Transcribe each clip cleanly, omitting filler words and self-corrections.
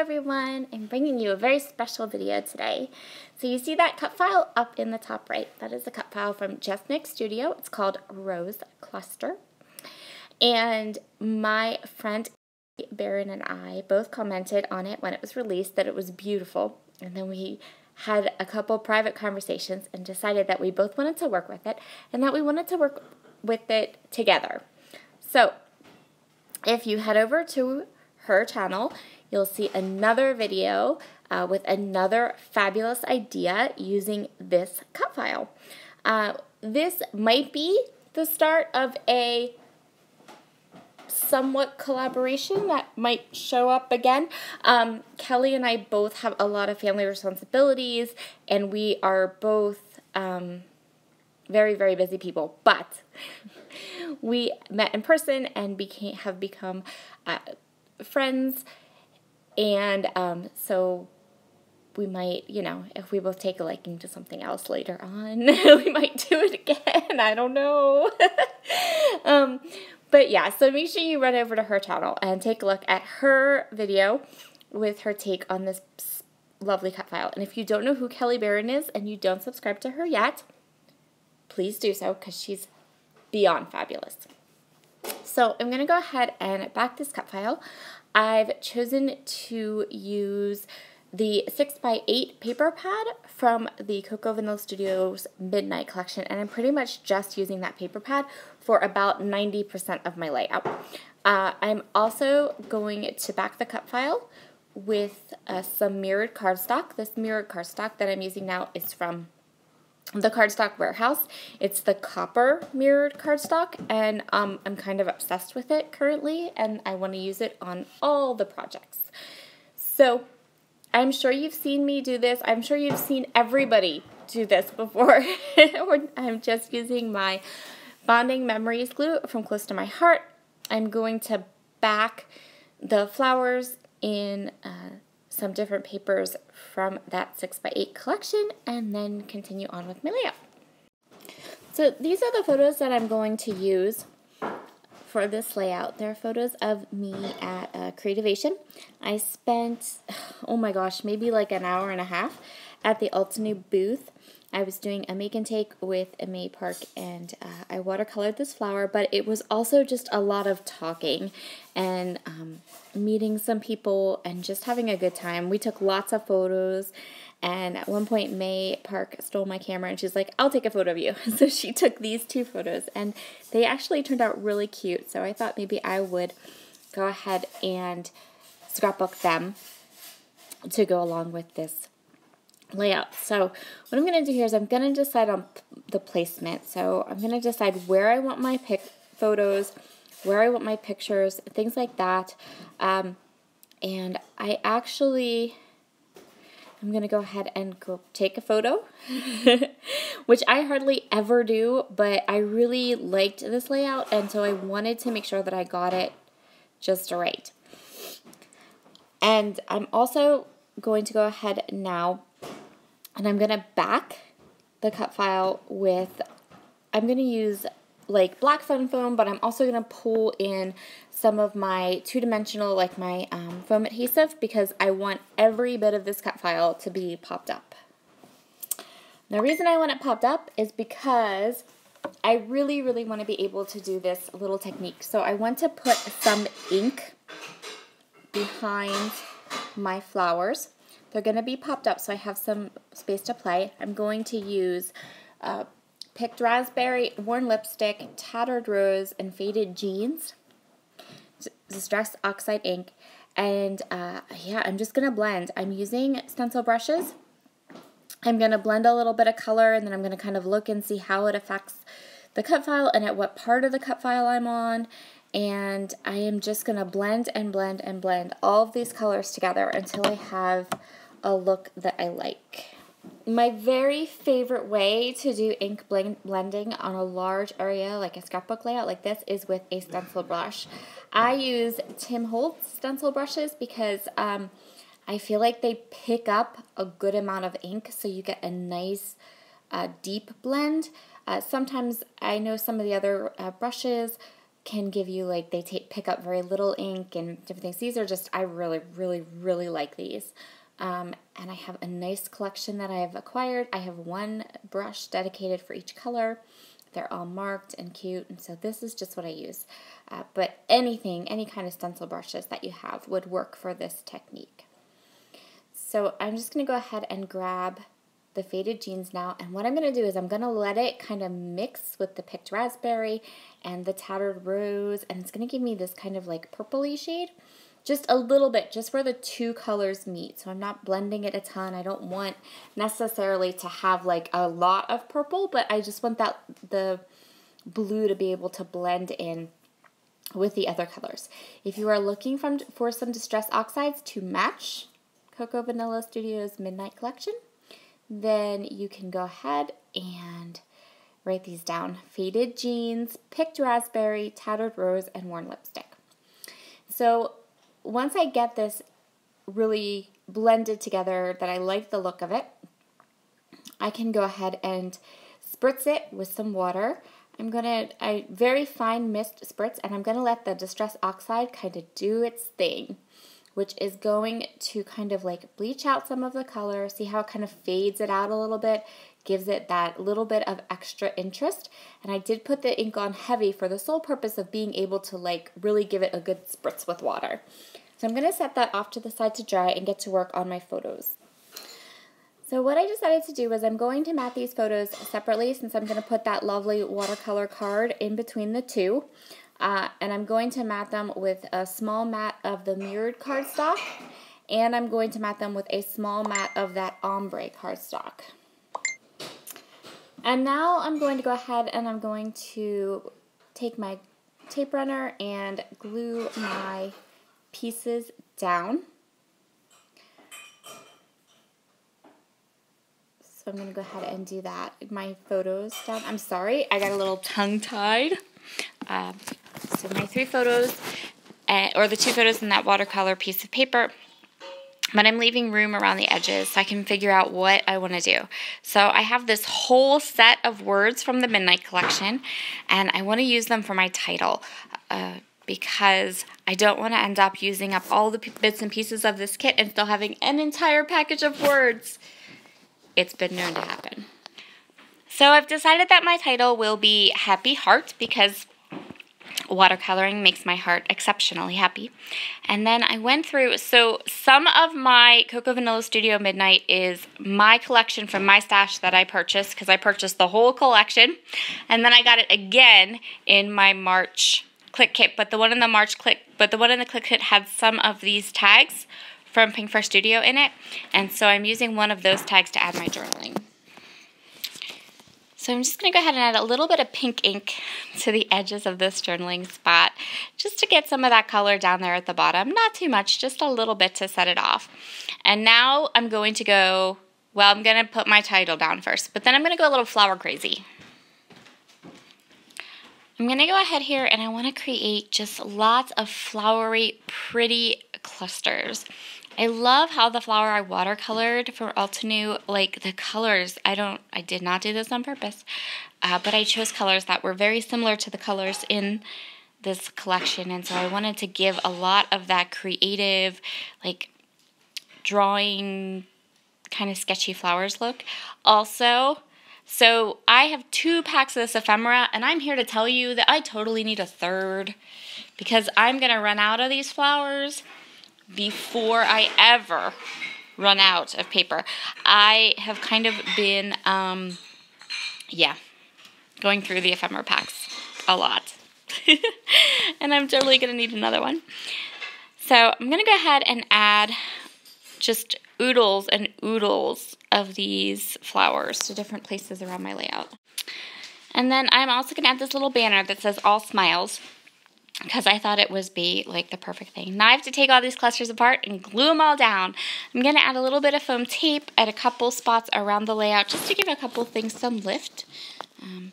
everyone, I'm bringing you a very special video today. So you see that cut file up in the top right. That is a cut file from Just Nick Studio. It's called Rose Cluster. And my friend Baron and I both commented on it when it was released that it was beautiful. And then we had a couple private conversations and decided that we both wanted to work with it and that we wanted to work with it together. So if you head over to her channel, you'll see another video with another fabulous idea using this cut file. This might be the start of a somewhat collaboration that might show up again. Kelly and I both have a lot of family responsibilities, and we are both very, very busy people, but we met in person and have become friends, and so we might, if we both take a liking to something else later on, we might do it again. I don't know. But yeah, so make sure you run over to her channel and take a look at her video with her take on this lovely cut file. And if you don't know who Kelly Barron is and you don't subscribe to her yet, please do so because she's beyond fabulous. So I'm going to go ahead and back this cut file. I've chosen to use the 6x8 paper pad from the Coco Vanilla Studios Midnight Collection, and I'm pretty much just using that paper pad for about 90% of my layout. I'm also going to back the cut file with some mirrored cardstock. This mirrored cardstock that I'm using now is from the Cardstock Warehouse. It's the copper mirrored cardstock, and I'm kind of obsessed with it currently, and I want to use it on all the projects. So I'm sure you've seen me do this. I'm sure you've seen everybody do this before. I'm just using my Bonding Memories glue from Close to My Heart. I'm going to back the flowers in some different papers from that 6x8 collection and then continue on with my layout. So these are the photos that I'm going to use for this layout. They're photos of me at Creativation. I spent, oh my gosh, maybe like an hour and a half at the Altenew booth. I was doing a make and take with May Park, and I watercolored this flower, but it was also just a lot of talking and meeting some people and just having a good time. We took lots of photos, and at one point May Park stole my camera and she's like, I'll take a photo of you. So she took these two photos, and they actually turned out really cute, so I thought maybe I would go ahead and scrapbook them to go along with this layout. So what I'm going to do here is I'm going to decide on the placement. So I'm going to decide where I want my photos, where I want my pictures, things like that. And I'm going to go ahead and go take a photo, which I hardly ever do, but I really liked this layout, and so I wanted to make sure that I got it just right. And I'm also going to go ahead now and I'm going to back the cut file with, I'm going to use like black fun foam, but I'm also going to pull in some of my two-dimensional, like my foam adhesive, because I want every bit of this cut file to be popped up. The reason I want it popped up is because I really, really want to be able to do this little technique. So I want to put some ink behind my flowers. They're going to be popped up, so I have some space to play. I'm going to use picked raspberry, worn lipstick, tattered rose, and faded jeans. Distress oxide ink. And yeah, I'm just going to blend. I'm using stencil brushes. I'm going to blend a little bit of color, and then I'm going to kind of look and see how it affects the cut file and at what part of the cut file I'm on. And I am just going to blend and blend and blend all of these colors together until I have a look that I like. My very favorite way to do ink blending on a large area like a scrapbook layout like this is with a stencil brush. I use Tim Holtz stencil brushes because I feel like they pick up a good amount of ink, so you get a nice deep blend. Sometimes I know some of the other brushes can give you, like, they pick up very little ink and different things. These are just, I really, really, really like these. And I have a nice collection that I have acquired. I have one brush dedicated for each color. They're all marked and cute, and so this is just what I use. But anything, any kind of stencil brushes that you have would work for this technique. So I'm just going to go ahead and grab the Faded Jeans now, and what I'm going to do is I'm going to let it kind of mix with the Picked Raspberry and the Tattered Rose, and it's going to give me this kind of like purpley shade. Just a little bit, just where the two colors meet. So I'm not blending it a ton. I don't want necessarily to have like a lot of purple, but I just want the blue to be able to blend in with the other colors. If you are looking for some Distress Oxides to match Cocoa Vanilla Studios Midnight Collection, then you can go ahead and write these down. Faded Jeans, Picked Raspberry, Tattered Rose, and Worn Lipstick. So once I get this really blended together that I like the look of it, I can go ahead and spritz it with some water. I very fine mist spritz, and I'm going to let the Distress Oxide kind of do its thing, which is going to kind of like bleach out some of the color. See how it kind of fades it out a little bit, gives it that little bit of extra interest. And I did put the ink on heavy for the sole purpose of being able to like really give it a good spritz with water. So I'm going to set that off to the side to dry and get to work on my photos. So what I decided to do was I'm going to mat these photos separately, since I'm going to put that lovely watercolor card in between the two. And I'm going to mat them with a small mat of the mirrored cardstock, and I'm going to mat them with a small mat of that ombre cardstock. And now I'm going to go ahead and I'm going to take my tape runner and glue my pieces down. So I'm going to go ahead and do that. My photos down. I'm sorry, I got a little tongue-tied. So my 3 photos, or the 2 photos in that watercolor piece of paper, but I'm leaving room around the edges so I can figure out what I want to do. So I have this whole set of words from the Midnight Collection, and I want to use them for my title. Because I don't want to end up using up all the bits and pieces of this kit and still having an entire package of words. It's been known to happen. So I've decided that my title will be Happy Heart, because watercoloring makes my heart exceptionally happy. And then I went through, so some of my Cocoa Vanilla Studio Midnight is my collection from my stash that I purchased, because I purchased the whole collection. And then I got it again in my March Click Kit, but the one in the Click Kit had some of these tags from Pink Fresh Studio in it, and so I'm using one of those tags to add my journaling. So I'm just going to go ahead and add a little bit of pink ink to the edges of this journaling spot, just to get some of that color down there at the bottom. Not too much, just a little bit to set it off. And now I'm going to go, well, I'm going to put my title down first, but then I'm going to go a little flower crazy. I'm going to go ahead here and I want to create just lots of flowery, pretty clusters. I love how the flower I watercolored for Altenew, like the colors, I did not do this on purpose, but I chose colors that were very similar to the colors in this collection, and so I wanted to give a lot of that creative, like drawing, kind of sketchy flowers look. Also, so I have 2 packs of this ephemera, and I'm here to tell you that I totally need a third, because I'm going to run out of these flowers before I ever run out of paper. I have kind of been, going through the ephemera packs a lot. And I'm totally going to need another one. So I'm going to go ahead and add just oodles and oodles of these flowers to different places around my layout. And then I'm also going to add this little banner that says All Smiles, because I thought it would be like the perfect thing. Now I have to take all these clusters apart and glue them all down. I'm going to add a little bit of foam tape at a couple spots around the layout just to give a couple things some lift.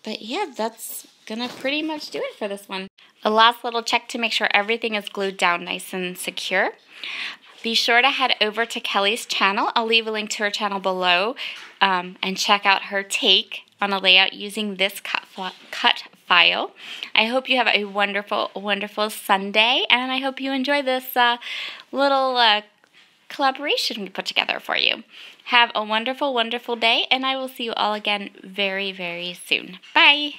But yeah, that's going to pretty much do it for this one. A last little check to make sure everything is glued down nice and secure. Be sure to head over to Kelly's channel. I'll leave a link to her channel below, and check out her take on a layout using this cut file. I hope you have a wonderful, wonderful Sunday, and I hope you enjoy this little collaboration we put together for you. Have a wonderful, wonderful day, and I will see you all again very, very soon. Bye!